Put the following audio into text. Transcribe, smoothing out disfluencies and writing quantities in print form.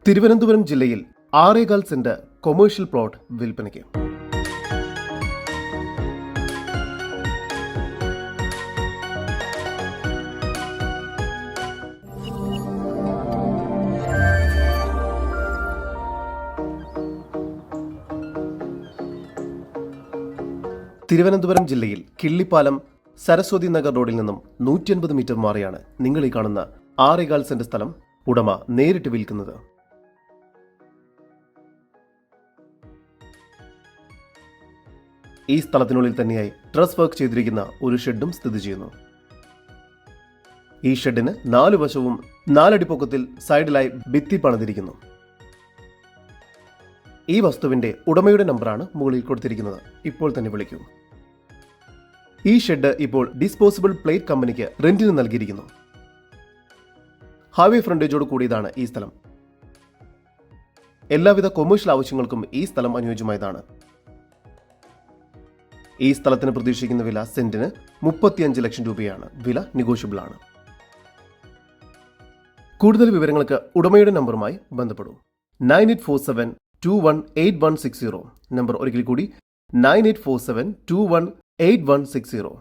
തിരുവനന്തപുരം ജില്ലയിൽ 6.25 saint commercial plot വിൽപ്പനയ്ക്ക്. തിരുവനന്തപുരം ജില്ലയിൽ കിള്ളിപ്പാലം സരസ്വതി നഗർ റോഡിൽ നിന്നും 150 മീറ്റർ മാറിയാണ് നിങ്ങൾ ഈ കാണുന്ന 6.25 സെന്റ് സ്ഥലം ഉടമ നേരിട്ട് വിൽക്കുന്നത്. ഈ സ്ഥലത്തിനുള്ളിൽ തന്നെയായി ഡ്രസ് വർക്ക് ചെയ്തിരിക്കുന്ന ഒരു ഷെഡും സ്ഥിതി ചെയ്യുന്നു. ഈ ഷെഡിന് 4 വശവും 4 അടി പൊക്കത്തിൽ സൈഡിലായി ഭിത്തി പണിതിരിക്കുന്നു. ഈ വസ്തുവിന്റെ ഉടമയുടെ നമ്പറാണ് മുകളിൽ കൊടുത്തിരിക്കുന്നത്. ഇപ്പോൾ തന്നെ വിളിക്കൂ. ഈ ഷെഡ് ഇപ്പോൾ ഡിസ്പോസിബിൾ പ്ലേറ്റ് കമ്പനിക്ക് റെന്റിന് നൽകിയിരിക്കുന്നു. ഹൈവേ ഫ്രണ്ടേജോട് കൂടിയതാണ് ഈ സ്ഥലം. എല്ലാവിധ കൊമേഴ്ഷ്യൽ ആവശ്യങ്ങൾക്കും ഈ സ്ഥലം അനുയോജ്യമായതാണ്. ഈ സ്ഥലത്തിന് പ്രതീക്ഷിക്കുന്ന വില സെന്റിന് 35 ലക്ഷം രൂപയാണ്. വില നെഗോഷ്യബിൾ ആണ്. കൂടുതൽ വിവരങ്ങൾക്ക് ഉടമയുടെ നമ്പറുമായി ബന്ധപ്പെടൂ. 9847218160. നമ്പർ ഒരിക്കൽ കൂടി 9847218160.